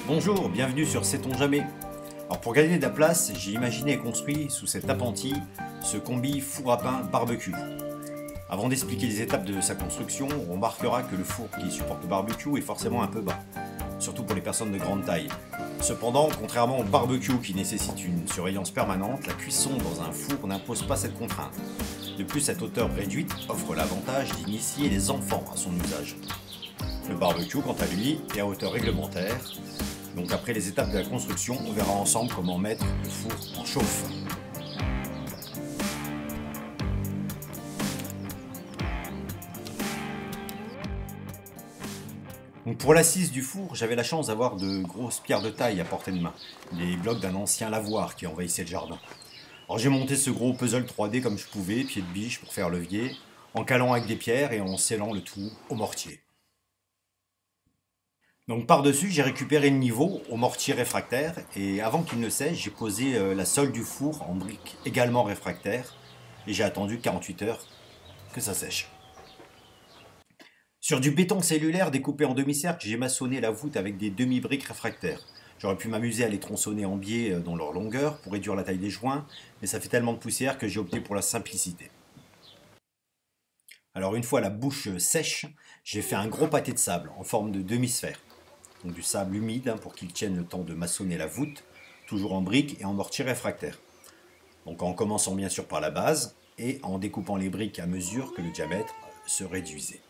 Bonjour, bienvenue sur Sait-on jamais. Alors pour gagner de la place, j'ai imaginé et construit sous cet appentis ce combi four à pain barbecue. Avant d'expliquer les étapes de sa construction, on remarquera que le four qui supporte le barbecue est forcément un peu bas, surtout pour les personnes de grande taille. Cependant, contrairement au barbecue qui nécessite une surveillance permanente, la cuisson dans un four n'impose pas cette contrainte. De plus, cette hauteur réduite offre l'avantage d'initier les enfants à son usage. Le barbecue, quant à lui, est à hauteur réglementaire. Donc après les étapes de la construction, on verra ensemble comment mettre le four en chauffe. Donc pour l'assise du four, j'avais la chance d'avoir de grosses pierres de taille à portée de main, les blocs d'un ancien lavoir qui envahissait le jardin. Alors j'ai monté ce gros puzzle 3D comme je pouvais, pied de biche pour faire levier, en calant avec des pierres et en scellant le tout au mortier. Donc par-dessus, j'ai récupéré le niveau au mortier réfractaire et avant qu'il ne sèche, j'ai posé la sole du four en briques également réfractaires et j'ai attendu 48 heures que ça sèche. Sur du béton cellulaire découpé en demi-cercle, j'ai maçonné la voûte avec des demi-briques réfractaires. J'aurais pu m'amuser à les tronçonner en biais dans leur longueur pour réduire la taille des joints, mais ça fait tellement de poussière que j'ai opté pour la simplicité. Alors une fois la bouche sèche, j'ai fait un gros pâté de sable en forme de demi-sphère. Donc du sable humide pour qu'il tienne le temps de maçonner la voûte, toujours en briques et en mortier réfractaire. Donc en commençant bien sûr par la base et en découpant les briques à mesure que le diamètre se réduisait.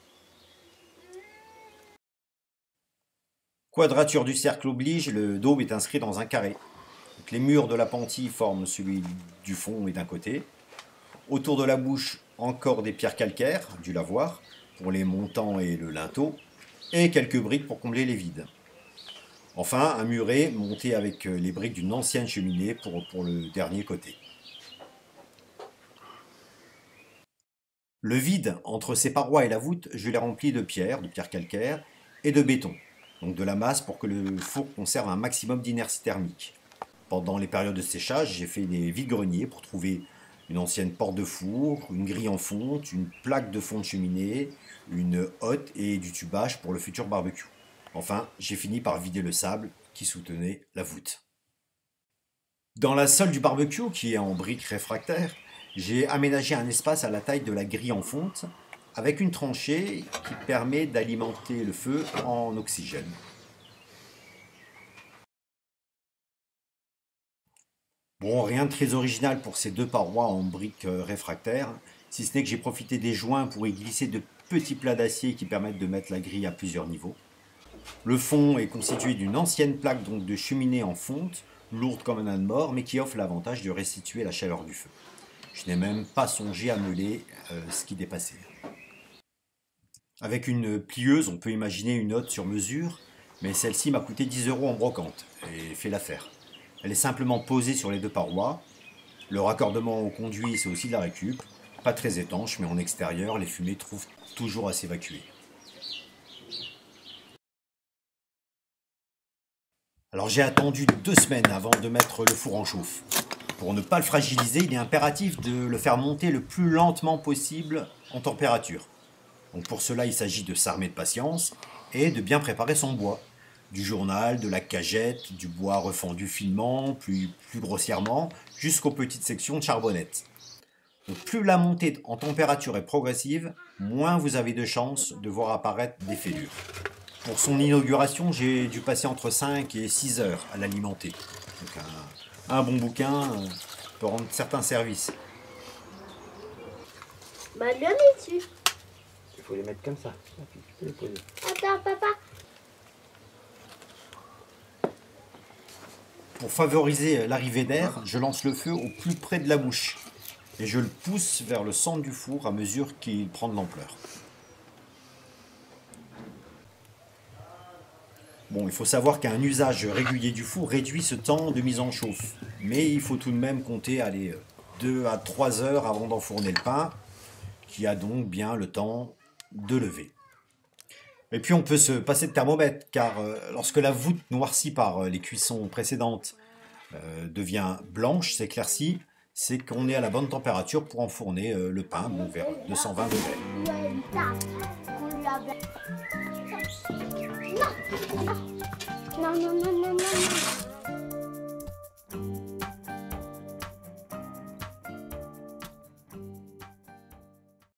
Quadrature du cercle oblige, le dôme est inscrit dans un carré. Donc les murs de l'appentis forment celui du fond et d'un côté. Autour de la bouche, encore des pierres calcaires, du lavoir, pour les montants et le linteau, et quelques briques pour combler les vides. Enfin, un muret monté avec les briques d'une ancienne cheminée pour le dernier côté. Le vide entre ces parois et la voûte, je l'ai rempli de pierres calcaires et de béton. Donc de la masse pour que le four conserve un maximum d'inertie thermique. Pendant les périodes de séchage, j'ai fait des vide-greniers pour trouver une ancienne porte de four, une grille en fonte, une plaque de fond de cheminée, une hotte et du tubage pour le futur barbecue. Enfin, j'ai fini par vider le sable qui soutenait la voûte. Dans la sole du barbecue, qui est en briques réfractaires, j'ai aménagé un espace à la taille de la grille en fonte, avec une tranchée qui permet d'alimenter le feu en oxygène. Bon, rien de très original pour ces deux parois en briques réfractaires, si ce n'est que j'ai profité des joints pour y glisser de petits plats d'acier qui permettent de mettre la grille à plusieurs niveaux. Le fond est constitué d'une ancienne plaque donc de cheminée en fonte, lourde comme un âne mort, mais qui offre l'avantage de restituer la chaleur du feu. Je n'ai même pas songé à meuler ce qui dépassait. Avec une plieuse, on peut imaginer une hotte sur mesure, mais celle-ci m'a coûté 10 € en brocante et fait l'affaire. Elle est simplement posée sur les deux parois. Le raccordement au conduit, c'est aussi de la récup. Pas très étanche, mais en extérieur, les fumées trouvent toujours à s'évacuer. Alors j'ai attendu 2 semaines avant de mettre le four en chauffe. Pour ne pas le fragiliser, il est impératif de le faire monter le plus lentement possible en température. Donc pour cela, il s'agit de s'armer de patience et de bien préparer son bois. Du journal, de la cagette, du bois refendu finement, plus grossièrement, jusqu'aux petites sections de charbonnettes. Donc plus la montée en température est progressive, moins vous avez de chances de voir apparaître des fêlures. Pour son inauguration, j'ai dû passer entre 5 et 6 heures à l'alimenter. Donc un bon bouquin peut rendre certains services. Bah, le mets dessus. Il faut les mettre comme ça. Tu peux les poser. Attends, papa. Pour favoriser l'arrivée d'air, je lance le feu au plus près de la bouche et je le pousse vers le centre du four à mesure qu'il prend de l'ampleur. Bon, il faut savoir qu'un usage régulier du four réduit ce temps de mise en chauffe, mais il faut tout de même compter 2 à 3 heures avant d'enfourner le pain, qui a donc bien le temps de lever. Et puis on peut se passer de thermomètre, car lorsque la voûte noircie par les cuissons précédentes devient blanche, s'éclaircit, c'est qu'on est à la bonne température pour enfourner le pain, donc vers 220 degrés. Non, non, non,